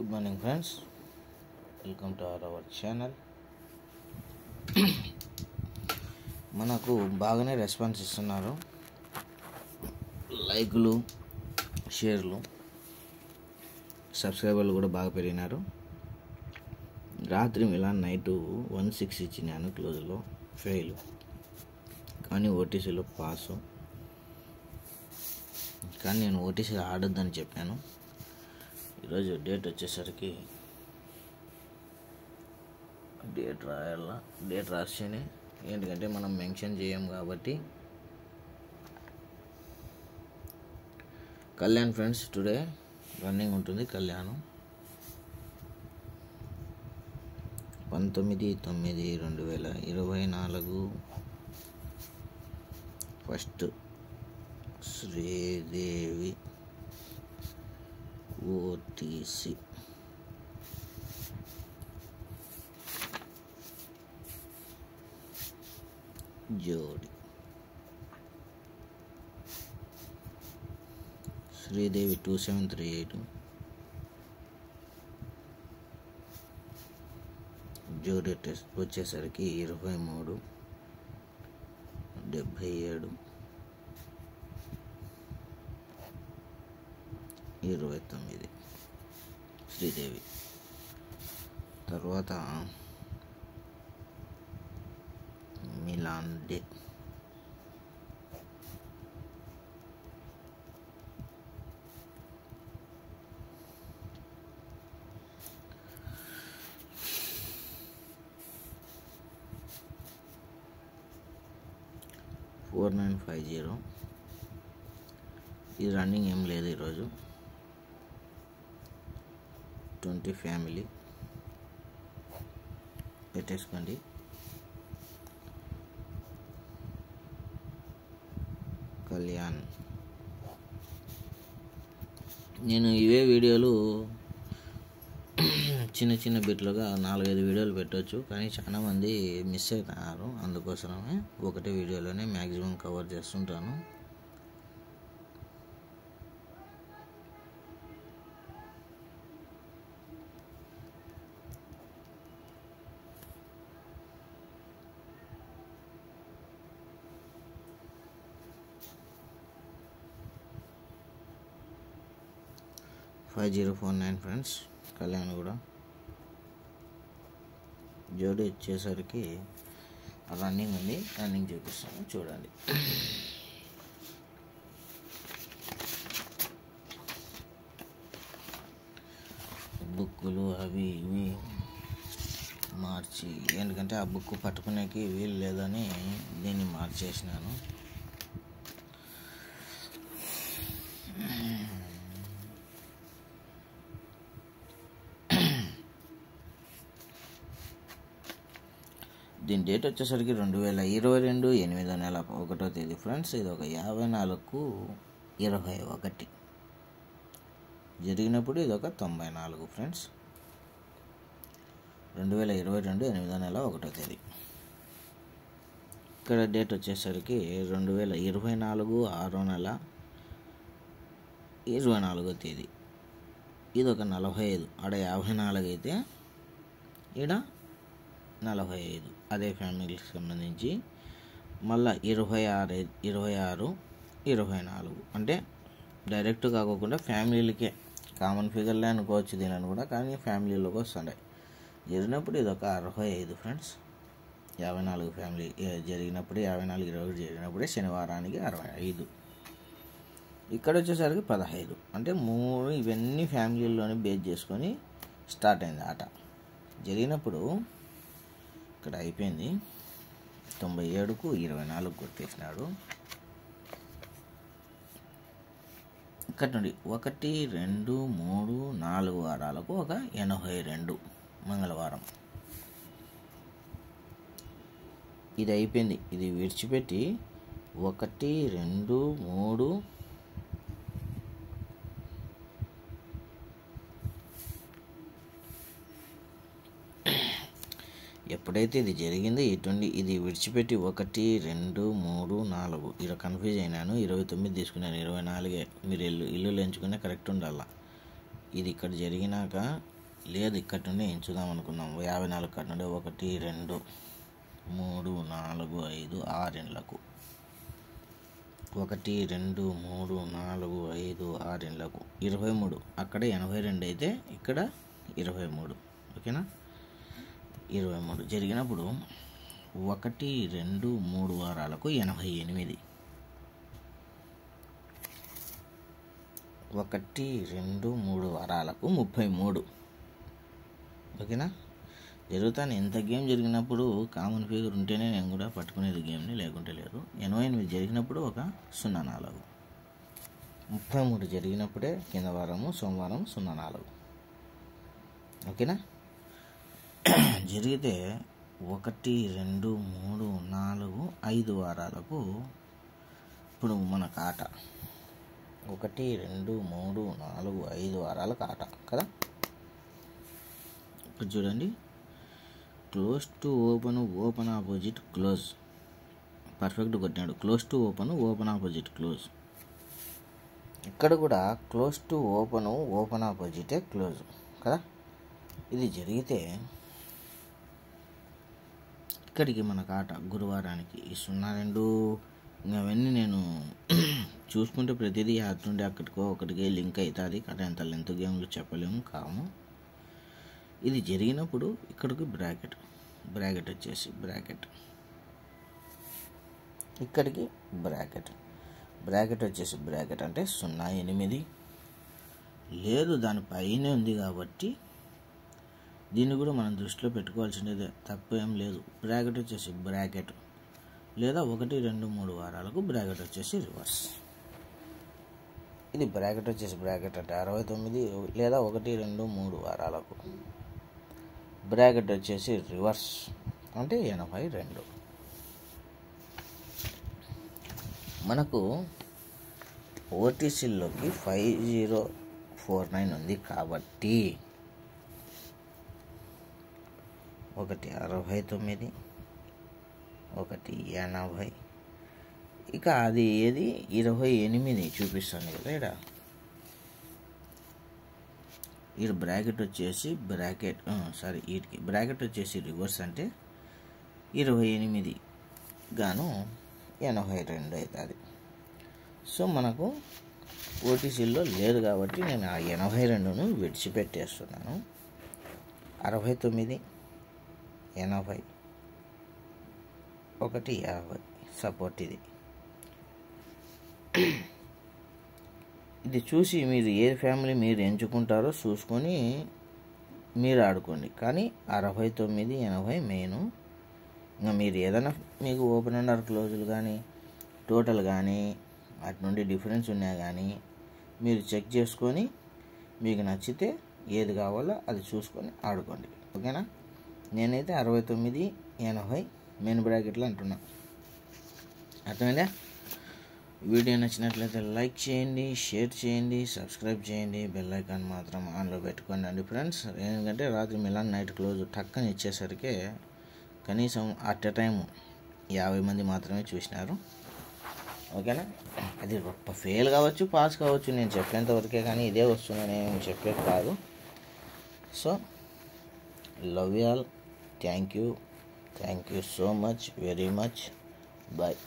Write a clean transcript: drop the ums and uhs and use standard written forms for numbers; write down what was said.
Good morning friends, welcome to our channel. మనకు బాగానే response ఇస్తున్నారు, లైకులు, షేర్లు, సబ్స్క్రైబర్లు కూడా బాగా పెరిగినారు. రాత్రి ఇలా నైట్ 16 ఇచ్చినాను క్లోజ్లో, ఫెయిల్, కానీ ఓటీసీలో పాసు. కానీ నేను ఓటీసీ ఆడొద్దని చెప్పాను. ఈరోజు డేట్ వచ్చేసరికి డేట్ రాస్తేనే, ఎందుకంటే మనం మెన్షన్ చేయం కాబట్టి. కళ్యాణ్ ఫ్రెండ్స్, టుడే రన్నింగ్ ఉంటుంది. కళ్యాణం 19/9/2024 ఫస్ట్ శ్రీదేవి ఓటీసీ. జోడి శ్రీదేవి 2738, జోడి టెస్ట్ వచ్చేసరికి 23/77, 29 శ్రీదేవి. తర్వాత మిలాన్ డే, $4950. ఈ రన్నింగ్ ఏం లేదు ఈరోజు. 20 ఫ్యామిలీ పెట్టేసుకోండి. కళ్యాణ్, నేను ఇవే వీడియోలు చిన్న చిన్న బిట్లుగా 4-5 వీడియోలు పెట్టవచ్చు, కానీ చాలామంది మిస్ అవుతున్నారు. అందుకోసమే ఒకటే వీడియోలోనే మ్యాక్సిమం కవర్ చేస్తుంటాను. $5049 ఫ్రెండ్స్. కళ్యాణ్ కూడా జోడి వచ్చేసరికి రన్నింగ్ ఉంది, రన్నింగ్ చూపిస్తాను చూడండి. బుక్కులు అవి ఇవి మార్చి, ఎందుకంటే ఆ బుక్ పట్టుకునేకి వీలు లేదని దీన్ని మార్చేసినాను. దీని డేట్ వచ్చేసరికి 2022 8వ నెల 1వ తేదీ ఫ్రెండ్స్. ఇది ఒక 54/21 జరిగినప్పుడు ఇది ఒక 94 ఫ్రెండ్స్. 2022 8వ నెల 1వ తేదీ. ఇక్కడ డేట్ వచ్చేసరికి 2024 6వ నెల 24వ తేదీ. ఇది ఒక 45. ఆడ 54 అయితే ఈడ 45. అదే ఫ్యామిలీకి సంబంధించి. మళ్ళీ 26, 24 అంటే డైరెక్ట్ కాకుండా ఫ్యామిలీలకే కామన్ ఫిగర్లే అనుకోవచ్చు దీనిని కూడా, కానీ ఫ్యామిలీలోకి వస్తుంటాయి. జరిగినప్పుడు ఇది ఒక 65 ఫ్రెండ్స్. 54 ఫ్యామిలీ జరిగినప్పుడు 54 21 జరిగినప్పుడే శనివారానికి 65. ఇక్కడ వచ్చేసరికి 15. అంటే 3 ఇవన్నీ ఫ్యామిలీలోనే బేస్ చేసుకొని స్టార్ట్ అయింది ఆట. జరిగినప్పుడు ఇక్కడ అయిపోయింది. 97కు 24 కొట్టేసినాడు. ఇక్కడ నుండి 1 2 3 4 వారాలకు ఒక 82 మంగళవారం. ఇది అయిపోయింది. ఇది విడిచిపెట్టి 1 2 3 ఎప్పుడైతే ఇది జరిగిందో ఇటువంటి ఇది విడిచిపెట్టి 1 2 3 4 ఇలా కన్ఫ్యూజ్ అయినాను. 29 తీసుకున్నాను. 24 మీరు ఇల్లు ఎంచుకునే కరెక్ట్ ఉండాల. ఇది ఇక్కడ జరిగినాక లేదు ఇక్కడ నుండి ఎంచుదాం అనుకుందాం. 54 కాడ నుండి 1 2 3 4 5 6 ఇండ్లకు 1 2 3 4 5 6 ఇండ్లకు 23. అక్కడ 82 అయితే ఇక్కడ 23. ఓకేనా, 23 జరిగినప్పుడు 1 2 3 వారాలకు 88. 1 2 3 వారాలకు 33. ఓకేనా, జరుగుతాను. ఎంత గేమ్ జరిగినప్పుడు కామన్ ఫిగర్ ఉంటేనే నేను కూడా పట్టుకునేది గేమ్ని, లేకుంటే లేదు. 88 జరిగినప్పుడు ఒక 04. 33 జరిగినప్పుడే కింద వారము సోమవారం 04. ఓకేనా, జరిగితే 1 2 3 4 5 వారాలకు ఇప్పుడు మనకు ఆట 1 2 3 4 5 వారాలకు ఆట కదా. ఇప్పుడు చూడండి, close to open, open opposite close. Perfect కొట్టినాడు. Close to open, open opposite close. ఇక్కడ కూడా క్లోజ్ టు ఓపెన్, ఓపెన్ ఆపోజిటే క్లోజ్ కదా. ఇది జరిగితే ఇక్కడికి మనకు ఆట గురువారానికి ఈ 02. అవన్నీ నేను చూసుకుంటే ప్రతిదీ అటు నుండి అక్కడికో ఒకటికే లింక్ అవుతుంది. కానీ అంత లెంత్ గేమ్లు చెప్పలేము కాము. ఇది జరిగినప్పుడు ఇక్కడికి బ్రాకెట్ వచ్చేసి ఇక్కడికి బ్రాకెట్ వచ్చేసి అంటే 08. లేదు దానిపైనే ఉంది కాబట్టి దీన్ని కూడా మనం దృష్టిలో పెట్టుకోవాల్సినదే, తప్పు ఏం లేదు. బ్రాకెట్ వచ్చేసి లేదా 1 2 3 వారాలకు బ్రాకెట్ వచ్చేసి రివర్స్. ఇది బ్రాకెట్ వచ్చేసి అంటే 69, లేదా 1 2 3 వారాలకు బ్రాకెట్ వచ్చేసి రివర్స్ అంటే 82. మనకు ఓటీసీలోకి 5049 ఉంది కాబట్టి 1 69, 1 80. ఇక అది ఏది 28 చూపిస్తాను కదా. ఇక్కడ బ్రాకెట్ వచ్చేసి వీటికి బ్రాకెట్ వచ్చేసి రివర్స్ అంటే 28 గాను 82 అవుతుంది. సో మనకు ఓటీసీలో లేదు కాబట్టి నేను ఆ 82ను విడిచిపెట్టేస్తున్నాను. 69, 80, 150 సపోర్ట్. ఇది చూసి మీరు ఏ ఫ్యామిలీ మీరు ఎంచుకుంటారో చూసుకొని మీరు ఆడుకోండి. కానీ 69, 80 మెయిన్. ఇంకా మీరు ఏదైనా మీకు ఓపెన్ అండ్ క్లోజులు కానీ టోటల్ కానీ అటు నుండి డిఫరెన్స్ ఉన్నా కానీ మీరు చెక్ చేసుకొని మీకు నచ్చితే ఏది కావాలో అది చూసుకొని ఆడుకోండి. ఓకేనా, నేనైతే 69, 80 మెయిన్ బ్రాకెట్లు అంటున్నా. అర్థమైందా? వీడియో నచ్చినట్లయితే లైక్ చేయండి, షేర్ చేయండి, సబ్స్క్రైబ్ చేయండి, బెల్ ఐకాన్ మాత్రం ఆన్లో పెట్టుకోండి ఫ్రెండ్స్. ఎందుకంటే రాత్రి మిలాన్ నైట్ క్లోజ్ టక్కని ఇచ్చేసరికి కనీసం అట్ ఎ టైం 50 మంది మాత్రమే చూసినారు. ఓకేనా, అది ఫెయిల్ కావచ్చు, పాస్ కావచ్చు, నేను చెప్పేంత వరకే, కానీ ఇదే వస్తుందని నేను చెప్పేది కాదు. So love you all, thank you so much, very much, bye.